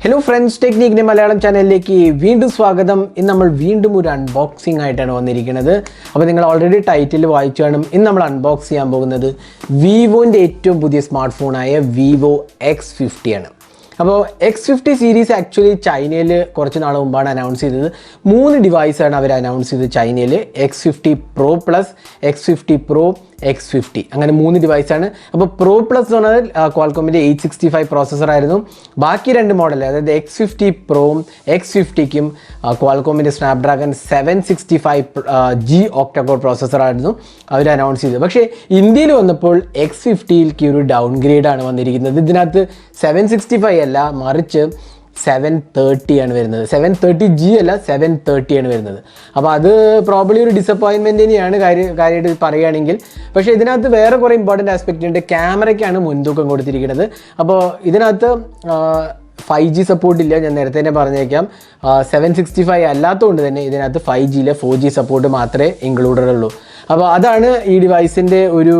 Hello friends, Technique Malayalam channel വീണ്ടും സ്വാഗതം. ഇന്ന് നമ്മൾ വീണ്ടും ഒരു അൺബോക്സിംഗ് ആയിട്ടാണ് വന്നിരിക്കുന്നത്. അപ്പോൾ നിങ്ങൾ ഓൾറെഡി ടൈറ്റിൽ വായിച്ചു കാണും. ഇന്ന് നമ്മൾ അൺബോക്സ് ചെയ്യാൻ പോകുന്നത് വിവോന്റെ ഏറ്റവും പുതിയ സ്മാർട്ട് ഫോണായ Vivo X50 ആണ്. അപ്പോൾ X50 സീരീസ് ആക്ച്വലി ചൈനയിൽ കുറച്ച് നാൾ മുമ്പാണ് അനൗൺസ് ചെയ്തത്. 3 ഡിവൈസാണ് അവർ അനൗൺസ് ചെയ്തത് ചൈനയിൽ. X50 Pro Plus, X50 Pro, X50 അങ്ങനെ 3 ഡിവൈസാണ്. അപ്പോൾ Pro Plus എന്ന് പറഞ്ഞാൽ ക്വാൾകോമിൻ്റെ 865 പ്രോസസ്സറായിരുന്നു. ബാക്കി 2 മോഡൽ അതായത് X50 Proയും X50ക്കും ക്വാൾകോമിൻ്റെ സ്നാപ്ഡ്രാഗൺ 765G ഒക്ടകോർ പ്രോസസ്സറായിരുന്നു അവർ അനൗൺസ് ചെയ്തത്. പക്ഷേ ഇന്ത്യയിൽ വന്നപ്പോൾ X50ക്ക് ഒരു ഡൗൺ ഗ്രേഡാണ് വന്നിരിക്കുന്നത്. ഇതിനകത്ത് 765 അല്ല, മറിച്ച് 730 ആണ് വരുന്നത്. 730G അല്ല, 730 ആണ് വരുന്നത്. അപ്പോൾ അത് പ്രോബ്ലി ഒരു ഡിസപ്പോയിൻമെൻറ്റ് തന്നെയാണ് കാര്യമായിട്ട് പറയുകയാണെങ്കിൽ. പക്ഷേ ഇതിനകത്ത് വേറെ കുറേ ഇമ്പോർട്ടൻ്റ് ആസ്പെക്റ്റ് ഉണ്ട്. ക്യാമറയ്ക്കാണ് മുൻതൂക്കം കൊടുത്തിരിക്കുന്നത്. അപ്പോൾ ഇതിനകത്ത് 5G സപ്പോർട്ട് ഇല്ല, ഞാൻ നേരത്തെ തന്നെ പറഞ്ഞേക്കാം. 765 അല്ലാത്തതുകൊണ്ട് തന്നെ ഇതിനകത്ത് 5G 4G സപ്പോർട്ട് മാത്രമേ ഇൻക്ലൂഡഡ് ഉള്ളൂ. അപ്പോൾ അതാണ് ഈ ഡിവൈസിൻ്റെ ഒരു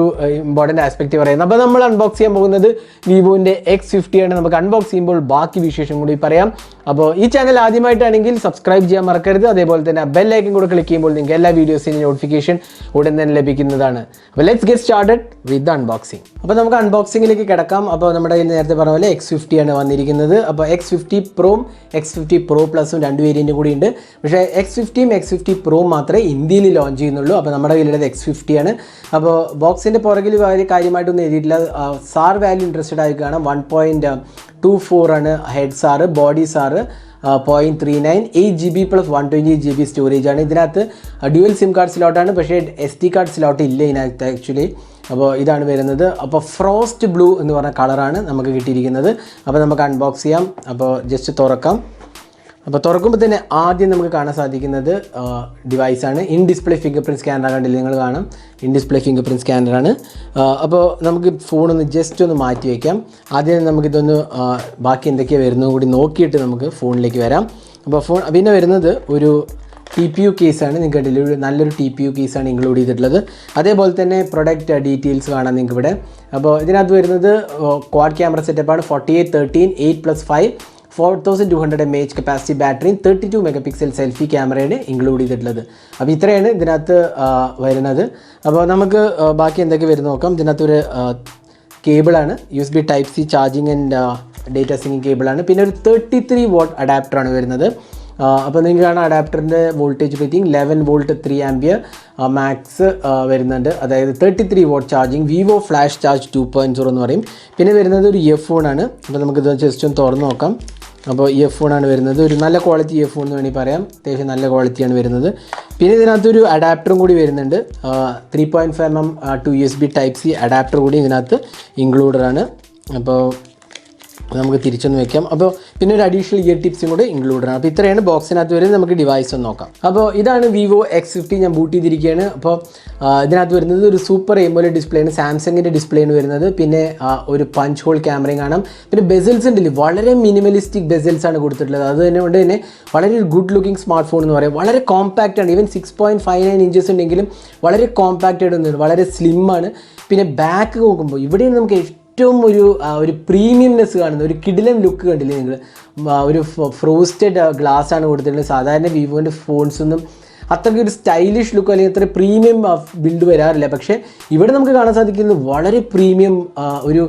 ഇമ്പോർട്ടൻ്റ് ആസ്പെക്റ്റ് പറയുന്നത്. അപ്പോൾ നമ്മൾ അൺബോക്സ് ചെയ്യാൻ പോകുന്നത് വിവോൻ്റെ X50 ആണ്. നമുക്ക് അൺബോക്സ് ചെയ്യുമ്പോൾ ബാക്കി വിശേഷം കൂടി പറയാം. അപ്പോൾ ഈ ചാനൽ ആദ്യമായിട്ടാണെങ്കിൽ സബ്സ്ക്രൈബ് ചെയ്യാൻ മറക്കരുത്. അതേപോലെ തന്നെ ബെൽ ഐക്കൺ കൂടെ ക്ലിക്ക് ചെയ്യുമ്പോൾ നിങ്ങൾക്ക് എല്ലാ വീഡിയോസിൻ്റെ നോട്ടിഫിക്കേഷൻ ഉടൻ തന്നെ ലഭിക്കുന്നതാണ്. അപ്പോൾ let's get started with unboxing. അപ്പോൾ നമുക്ക് അൺബോക്സിങ്ങിലേക്ക് കിടക്കാം. അപ്പോൾ നമ്മുടെ നേരത്തെ പറഞ്ഞ പോലെ X50 ആണ് വന്നിരിക്കുന്നത്. അപ്പോൾ X50 Proയും X50 Pro Plusഉം 2 വേരിയൻറ്റും കൂടി ഉണ്ട്. പക്ഷേ X50യും X50 Pro മാത്രമേ ഇന്ത്യയിൽ ലോഞ്ച് ചെയ്യുന്നുള്ളൂ. അപ്പോൾ നമ്മുടെ കയ്യിലുള്ളത് X50 ആണ്. അപ്പോൾ ബോക്സിൻ്റെ പുറകിൽ കാര്യമായിട്ടൊന്നും എഴുതിയിട്ടില്ല. സാർ വാല്യൂ ഇൻട്രസ്റ്റഡ് ആയി കാണാം. 1.24 ആണ് head sir. Body sir 0.39, 8GB + 128GB storage ആണ്. ഇതിനകത്ത് ഡ്യുവൽ സിം കാർഡ് സ്ലോട്ടാണ്, പക്ഷേ SD കാർഡ് സ്ലോട്ട് ഇല്ല ഇതിനകത്ത് ആക്ച്വലി. അപ്പോൾ ഇതാണ് വരുന്നത്. അപ്പോൾ ഫ്രോസ്റ്റ് ബ്ലൂ എന്ന് പറഞ്ഞ കളറാണ് നമുക്ക് കിട്ടിയിരിക്കുന്നത്. അപ്പോൾ നമുക്ക് അൺബോക്സ് ചെയ്യാം. അപ്പോൾ ജസ്റ്റ് തുറക്കാം. അപ്പോൾ തുറക്കുമ്പോൾ തന്നെ ആദ്യം നമുക്ക് കാണാൻ സാധിക്കുന്നത് ഡിവൈസാണ്. In display fingerprint scanner കണ്ടില്ല, നിങ്ങൾ കാണാം. ഇൻ ഡിസ്പ്ലേ ഫിംഗർ പ്രിൻറ്റ് സ്കാനറാണ്. അപ്പോൾ നമുക്ക് ഫോണൊന്ന് ജസ്റ്റ് ഒന്ന് മാറ്റി വയ്ക്കാം. ആദ്യം നമുക്കിതൊന്ന് ബാക്കി എന്തൊക്കെയാണ് വരുന്നത് കൂടി നോക്കിയിട്ട് നമുക്ക് ഫോണിലേക്ക് വരാം. അപ്പോൾ പിന്നെ വരുന്നത് ഒരു TPU കേസാണ്. നിങ്ങൾക്ക് കണ്ടില്ല, നല്ലൊരു TPU കേസാണ് ഇൻക്ലൂഡ് ചെയ്തിട്ടുള്ളത്. അതേപോലെ തന്നെ പ്രൊഡക്റ്റ് ഡീറ്റെയിൽസ് കാണാം നിങ്ങൾക്ക് ഇവിടെ. അപ്പോൾ ഇതിനകത്ത് വരുന്നത് ക്വാഡ് ക്യാമറ സെറ്റപ്പാണ്. 4813 8+5 4200 mAh കപ്പാസിറ്റി ബാറ്ററിയും 32 മെഗാപിക്സൽ സെൽഫി ക്യാമറയാണ് ഇൻക്ലൂഡ് ചെയ്തിട്ടുള്ളത്. അപ്പോൾ ഇത്രയാണ് ഇതിനകത്ത് വരുന്നത്. അപ്പോൾ നമുക്ക് ബാക്കി എന്തൊക്കെ വരുന്നത് നോക്കാം. ഇതിനകത്തൊരു കേബിളാണ്, USB Type-C charging and data syncing കേബിളാണ്. പിന്നെ ഒരു 33 വാട്ട് അഡാപ്റ്ററാണ് വരുന്നത്. അപ്പോൾ നിങ്ങൾക്ക് കാണാം അഡാപ്റ്ററിൻ്റെ voltage rating 11 volt 3 ampere max വരുന്നുണ്ട്. അതായത് 33 watt charging. Vivo flash charge 2.0 എന്ന് പറയും. പിന്നെ വരുന്നത് ഒരു ഇയർഫോണാണ്. അപ്പോൾ നമുക്കിത് ജസ്റ്റ് ഒന്ന് തുറന്ന് നോക്കാം. അപ്പോൾ ഇയർഫോണാണ് വരുന്നത്. ഒരു നല്ല ക്വാളിറ്റി ഇയർഫോൺ എന്ന് വേണമെങ്കിൽ പറയാം. അത്യാവശ്യം നല്ല ക്വാളിറ്റിയാണ് വരുന്നത്. പിന്നെ ഇതിനകത്തൊരു അഡാപ്റ്ററും കൂടി വരുന്നുണ്ട്. 3.5mm to USB Type-C adapter കൂടി ഇതിനകത്ത് ഇൻക്ലൂഡഡ് ആണ്. അപ്പോൾ നമുക്ക് തിരിച്ചൊന്ന് വെക്കാം. അപ്പോൾ പിന്നെ ഒരു അഡീഷണൽ ഇയർ ടിപ്സും കൂടെ ഇൻക്ലൂഡഡ് ആണ്. അപ്പോൾ ഇത്രയാണ് ബോക്സിനകത്ത് വരുന്നത്. നമുക്ക് ഡിവൈസ് ഒന്ന് നോക്കാം. അപ്പോൾ ഇതാണ് Vivo X50. ഞാൻ ബൂട്ട് ചെയ്തിരിക്കുകയാണ്. അപ്പോൾ ഇതിനകത്ത് വരുന്നത് ഒരു സൂപ്പർ AMOLED ഡിസ്പ്ലേ ആണ്. സാംസങ്ങിൻ്റെ ഡിസ്പ്ലേ ആണ് വരുന്നത്. പിന്നെ ഒരു പഞ്ച് ഹോൾ ക്യാമറയും കാണാം. പിന്നെ ബെസിൽസ് ഉണ്ടല്ലേ, വളരെ മിനിമലിസ്റ്റിക് ബെസിൽസ് ആണ് കൊടുത്തിട്ടുള്ളത്. അതുകൊണ്ട് തന്നെ വളരെ ഗുഡ് ലുക്കിംഗ് സ്മാർട്ട് ഫോൺ എന്ന് പറയാം. വളരെ കോമ്പാക്റ്റ് ആണ്. ഈവൻ 6.59 ഇഞ്ചസ് ഉണ്ടെങ്കിലും വളരെ കോമ്പാക്റ്റ് ആയിട്ട് വളരെ സ്ലിം ആണ്. പിന്നെ ബാക്ക് നോക്കുമ്പോൾ ഇവിടെയും നമുക്ക് ഏറ്റവും ഒരു പ്രീമിയംനെസ് കാണുന്നത്, ഒരു കിടിലൻ ലുക്ക് കണ്ടില്ലേ നിങ്ങൾ. ഒരു ഫ്രോസ്റ്റഡ് ഗ്ലാസ് ആണ് കൊടുത്തിട്ടുള്ളത്. സാധാരണ വിവോൻ്റെ ഫോൺസൊന്നും അത്രയ്ക്ക് ഒരു സ്റ്റൈലിഷ് ലുക്ക് അല്ലെങ്കിൽ അത്ര പ്രീമിയം ബിൽഡ് വരാറില്ല. പക്ഷേ ഇവിടെ നമുക്ക് കാണാൻ സാധിക്കുന്നത് വളരെ പ്രീമിയം ഒരു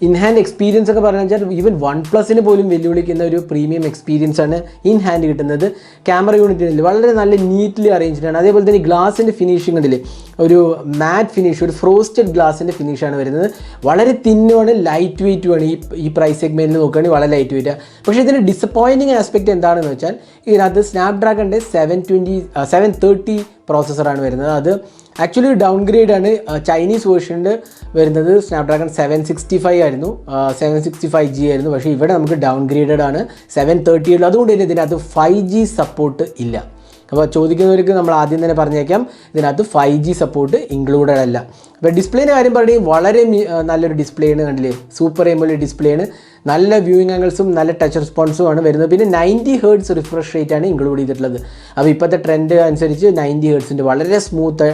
ഇൻ ഹാൻഡ് എക്സ്പീരിയൻസ് ഒക്കെ പറഞ്ഞു വെച്ചാൽ ഈവൻ OnePlusന് പോലും വെല്ലുവിളിക്കുന്ന ഒരു പ്രീമിയം എക്സ്പീരിയൻസ് ആണ് ഇൻ ഹാൻഡ് കിട്ടുന്നത്. ക്യാമറ യൂണിറ്റിൽ വളരെ നല്ല നീറ്റ്ലി അറേഞ്ച്ഡ് ആണ്. അതേപോലെ തന്നെ ഗ്ലാസിൻ്റെ ഫിനിഷിംഗ് ഉണ്ടല്ലേ, ഒരു മാറ്റ് ഫിനിഷ്, ഒരു ഫ്രോസ്റ്റഡ് ഗ്ലാസിൻ്റെ ഫിനിഷാണ് വരുന്നത്. വളരെ തിന്നുമാണ്, ലൈറ്റ് വെയ്റ്റുമാണ്. ഈ പ്രൈസ് സെഗ്മെൻറ്റിൽ നോക്കുകയാണെങ്കിൽ വളരെ ലൈറ്റ് വെയ്റ്റാണ്. പക്ഷേ ഇതിൻ്റെ ഡിസപ്പോയിൻറ്റിങ് ആസ്പെക്റ്റ് എന്താണെന്ന് വെച്ചാൽ ഇതിനകത്ത് സ്നാപ്ഡ്രാഗണിൻ്റെ 730 പ്രോസസ്സറാണ് വരുന്നത്. അത് ആക്ച്വലി ഡൗൺ ഗ്രേഡ് ആണ്. ചൈനീസ് വേർഷനിൽ വരുന്നത് സ്നാപ്ഡ്രാഗൺ 765 ആയിരുന്നു, 765G ആയിരുന്നു. പക്ഷേ ഇവിടെ നമുക്ക് ഡൗൺ ഗ്രേഡഡ് ആണ്, 730 ഉള്ളൂ. അതുകൊണ്ട് തന്നെ ഇതിനകത്ത് 5G സപ്പോർട്ട് ഇല്ല. അപ്പോൾ ചോദിക്കുന്നവർക്ക് നമ്മൾ ആദ്യം തന്നെ പറഞ്ഞേക്കാം, ഇതിനകത്ത് 5G സപ്പോർട്ട് ഇൻക്ലൂഡഡ് അല്ല. അപ്പോൾ ഡിസ്പ്ലേൻ്റെ കാര്യം പറയുകയും വളരെ നല്ലൊരു ഡിസ്പ്ലേ ആണ്. കണ്ടില്ലേ, സൂപ്പർ AMOLED ഡിസ്പ്ലേ ആണ്. നല്ല വ്യൂയിങ് ആംഗിൾസും നല്ല ടച്ച് റെസ്പോൺസും ആണ് വരുന്നത്. പിന്നെ 90 ഹെർട്സ് റിഫ്രഷ് റേറ്റ് ആണ് ഇൻക്ലൂഡ് ചെയ്തിട്ടുള്ളത്. അപ്പോൾ ഇപ്പോഴത്തെ ട്രെൻഡ് അനുസരിച്ച് 90 ഹെർട്സിൻ്റെ വളരെ സ്മൂത്ത്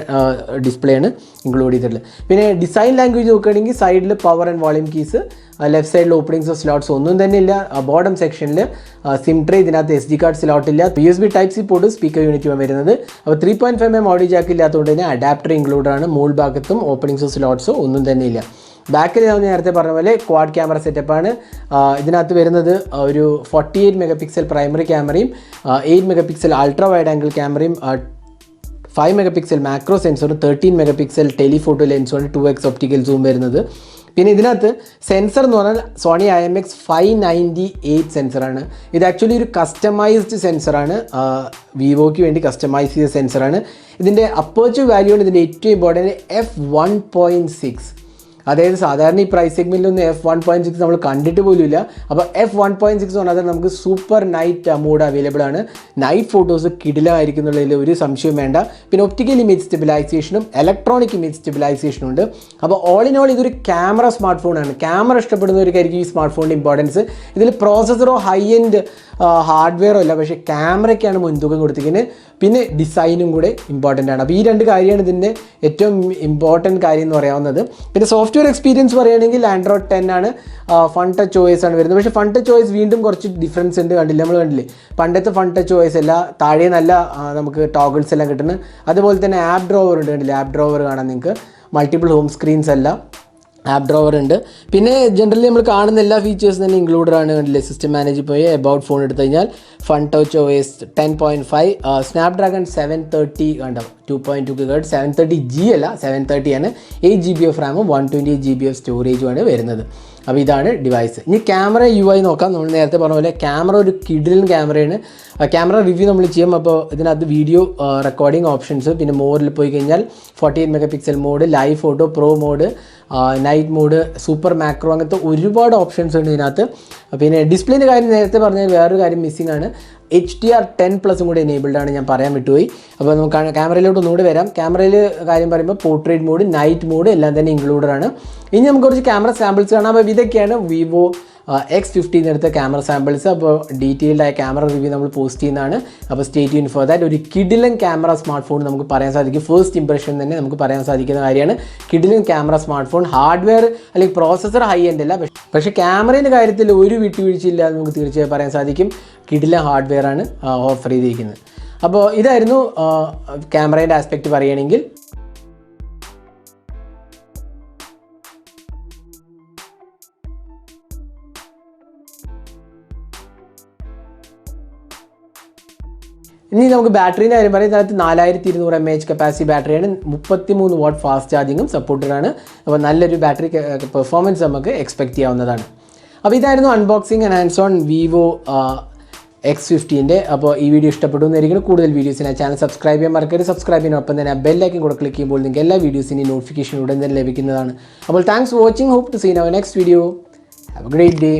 ഡിസ്പ്ലേ ആണ് ഇൻക്ലൂഡ് ചെയ്തിട്ടുള്ളത്. പിന്നെ ഡിസൈൻ ലാംഗ്വേജ് നോക്കുകയാണെങ്കിൽ സൈഡിൽ power and volume keys, left സൈഡിൽ ഓപ്പണിങ്സോ സ്ലോട്ട്സ് ഒന്നും തന്നെ ഇല്ല. ബോട്ടം സെക്ഷനിൽ സിം ട്രേ, ഇതിനകത്ത് SD കാർഡ് സ്ലോട്ട് ഇല്ല. USB Type-C port speaker unit വരുന്നത്. അപ്പോൾ 3.5mm ഓഡിയോ ജാക്ക് ഇല്ലാത്തതുകൊണ്ട് തന്നെ അഡാപ്റ്റർ ഇൻക്ലൂഡ് ആണ്. മോൾ ഭാഗത്തും ഓപ്പണിങ്സോ സ്ലോട്ട്സോ ഒന്നും തന്നെ ഇല്ല. ബാക്കിൽ ഞാൻ നേരത്തെ പറഞ്ഞ പോലെ ക്വാഡ് ക്യാമറ സെറ്റപ്പാണ് ഇതിനകത്ത് വരുന്നത്. ഒരു 48 MP പ്രൈമറി ക്യാമറയും 8 MP അൾട്രാ വൈഡ് ആംഗിൾ ക്യാമറയും 5 MP മാക്രോ സെൻസറും 13 MP ടെലിഫോട്ടോ ലെൻസുമാണ് 2x ഒപ്റ്റിക്കൽ സൂം വരുന്നത്. പിന്നെ ഇതിനകത്ത് സെൻസർ എന്ന് പറഞ്ഞാൽ സോണി IMX598 സെൻസറാണ്. ഇത് ആക്ച്വലി ഒരു കസ്റ്റമൈസ്ഡ് സെൻസറാണ്, വിവോയ്ക്ക് വേണ്ടി കസ്റ്റമൈസ് ചെയ്ത സെൻസറാണ്. ഇതിൻ്റെ അപ്പേർച്ചർ വാല്യൂ ആണ് ഇതിൻ്റെ ഏറ്റവും ഇമ്പോർട്ടൻറ്റ്, f1.6. അതായത് സാധാരണ ഈ പ്രൈസ് സെഗ്മെൻറ്റിലൊന്നും f1.6 നമ്മൾ കണ്ടിട്ട് പോലും ഇല്ല. അപ്പോൾ f1.6 പറഞ്ഞാൽ നമുക്ക് സൂപ്പർ നൈറ്റ് മോഡ് അവൈലബിൾ ആണ്. നൈറ്റ് ഫോട്ടോസ് കിടിലമായിരിക്കും എന്നുള്ളതിൽ ഒരു സംശയവും വേണ്ട. പിന്നെ ഒപ്റ്റിക്കൽ ഇമേജ് സ്റ്റെബിലൈസേഷനും ഇലക്ട്രോണിക് ഇമേജ് സ്റ്റെബിലൈസേഷനും ഉണ്ട്. അപ്പോൾ ഓൾ ഇൻ ഓൾ ഇതൊരു ക്യാമറ സ്മാർട്ട് ഫോണാണ്. ക്യാമറ ഇഷ്ടപ്പെടുന്നവർക്കായിരിക്കും ഈ സ്മാർട്ട് ഫോണിൻ്റെ ഇമ്പോർട്ടൻസ്. ഇതിൽ പ്രോസസ്സറോ ഹൈ എൻഡ് ഹാർഡ്വെയറോ അല്ല, പക്ഷേ ക്യാമറയ്ക്കാണ് മുൻതൂക്കം കൊടുത്തിരിക്കുന്നത്. പിന്നെ ഡിസൈനും കൂടെ ഇമ്പോർട്ടൻ്റ് ആണ്. അപ്പോൾ ഈ രണ്ട് കാര്യമാണ് ഇതിൻ്റെ ഏറ്റവും ഇമ്പോർട്ടൻറ്റ് കാര്യം എന്ന് പറയാവുന്നത്. പിന്നെ സോഫ്റ്റ്വെയർ എക്സ്പീരിയൻസ് പറയുകയാണെങ്കിൽ Android 10 ആണ്. ഫൺ ടച്ച് OS ആണ് വരുന്നത്. പക്ഷേ ഫൺ ടച്ച് OS വീണ്ടും കുറച്ച് ഡിഫറൻസ് ഉണ്ട്. നമ്മൾ കണ്ടില്ലേ, പണ്ടത്തെ ഫൺ ടച്ച് OS അല്ല, താഴെ നല്ല നമുക്ക് ടോഗിൾസ് എല്ലാം കിട്ടുന്നത്. അതുപോലെ തന്നെ ആപ്പ് ഡ്രോവർ ഉണ്ട്, കണ്ടില്ലേ, ആപ്പ് ഡ്രോവർ കാണാം നിങ്ങൾക്ക്. മൾട്ടിപ്പിൾ ഹോം സ്ക്രീൻസ് അല്ല, ആപ്പ് ഡ്രോവർ ഉണ്ട്. പിന്നെ ജനറലി നമ്മൾ കാണുന്ന എല്ലാ ഫീച്ചേഴ്സും തന്നെ ഇൻക്ലൂഡഡ് ആണ്. കണ്ടില്ലേ, സിസ്റ്റം മാനേജ് പോയി എബൌട്ട് ഫോൺ എടുത്തു കഴിഞ്ഞാൽ ഫൺ ടച്ച് OS 10.5, സ്നാപ്ഡ്രാഗൺ 730 കണ്ടോ, 2.2 GHz, 730G അല്ല 730 ആണ്. 8GB ഓഫ് റാമും 128GB ഓഫ് സ്റ്റോറേജുമാണ് വരുന്നത്. അപ്പോൾ ഇതാണ് ഡിവൈസ്. ഇനി ക്യാമറ UI നോക്കാം. നമ്മൾ നേരത്തെ പറഞ്ഞ പോലെ ക്യാമറ ഒരു കിഡിലൻ ക്യാമറയാണ്. ക്യാമറ റിവ്യൂ നമ്മൾ ചെയ്യും. അപ്പോൾ ഇതിനകത്ത് വീഡിയോ റെക്കോർഡിംഗ് ഓപ്ഷൻസ്, പിന്നെ മോഡിൽ പോയി കഴിഞ്ഞാൽ 48 MP mode, live photo, pro mode, night mode, super macro, അങ്ങനത്തെ ഒരുപാട് ഓപ്ഷൻസ് ഉണ്ട് ഇതിനകത്ത്. പിന്നെ ഡിസ്പ്ലേൻ്റെ കാര്യം നേരത്തെ പറഞ്ഞാൽ വേറൊരു കാര്യം മിസ്സിംഗ് ആണ്. HDR10+ കൂടെ എനേബിൾഡ് ആണ്, ഞാൻ പറയാൻ വിട്ടുപോയി. അപ്പോൾ നമുക്ക് ക്യാമറയിലോട്ട് ഒന്നുകൂടി വരാം. ക്യാമറയിൽ കാര്യം പറയുമ്പോൾ പോർട്രേറ്റ് മോഡ്, നൈറ്റ് മോഡ് എല്ലാം തന്നെ ഇൻക്ലൂഡഡ് ആണ്. ഇനി നമുക്ക് കുറച്ച് ക്യാമറ സാമ്പിൾസ് കാണാം. അപ്പോൾ ഇതൊക്കെയാണ് Vivo X50 എടുത്ത ക്യാമറ സാമ്പിൾസ്. അപ്പോൾ ഡീറ്റെയിൽഡ് ആയ ക്യാമറ റിവ്യൂ നമ്മൾ പോസ്റ്റ് ചെയ്യുന്നതാണ്. അപ്പോൾ സ്റ്റേ ട്യൂൺ ഫോർ ദാറ്റ്. ഒരു കിഡിലൻ ക്യാമറ സ്മാർട്ട് ഫോൺ നമുക്ക് പറയാൻ സാധിക്കും. ഫസ്റ്റ് ഇംപ്രഷൻ തന്നെ നമുക്ക് പറയാൻ സാധിക്കുന്ന കാര്യമാണ് കിഡിലൻ ക്യാമറ സ്മാർട്ട് ഫോൺ. ഹാർഡ്വെയർ അല്ലെങ്കിൽ പ്രോസസ്സർ ഹൈ എൻഡ് അല്ല, പക്ഷേ ക്യാമറയുടെ കാര്യത്തിൽ ഒരു വിട്ടുവീഴ്ചയില്ല നമുക്ക് തീർച്ചയായും പറയാൻ സാധിക്കും. കിഡിലൻ ഹാർഡ്വെയർ ആണ് ഓഫർ ചെയ്തിരിക്കുന്നത്. അപ്പോൾ ഇതായിരുന്നു ക്യാമറയുടെ ആസ്പെക്റ്റ് പറയുകയാണെങ്കിൽ. ഇനി നമുക്ക് ബാറ്ററീൻ്റെ കാര്യം പറയാം. ഇതിനകത്ത് 4200 mAh കപ്പാസിറ്റി ബാറ്ററിയാണ്. 33 വാട്ട് ഫാസ്റ്റ് ചാർജിങ്ങും സപ്പോർട്ടഡ് ആണ്. അപ്പോൾ നല്ലൊരു ബാറ്ററി പെർഫോമൻസ് നമുക്ക് എക്സ്പെക്ട് ചെയ്യാവുന്നതാണ്. അപ്പോൾ ഇതായിരുന്നു unboxing and hands on Vivo X50. അപ്പോൾ ഈ വീഡിയോ ഇഷ്ടപ്പെട്ടു എന്നായിരിക്കും. കൂടുതൽ വീഡിയോസിന് ചാനൽ സബ്സ്ക്രൈബ് ചെയ്യാൻ മറക്കരുത്. സബ്സ്ക്രൈബ് ചെയ്യുന്നതിനൊപ്പം തന്നെ ബെല്ലൈക്കൻ കൂടെ ക്ലിക്ക് ചെയ്യുമ്പോൾ നിങ്ങൾക്ക് എല്ലാ വീഡിയോസിൻ്റെയും നോട്ടിഫിക്കേഷൻ ഉടൻ തന്നെ ലഭിക്കുന്നതാണ്. അപ്പോൾ thanks for watching. Hope to see in our next video. Have a great day.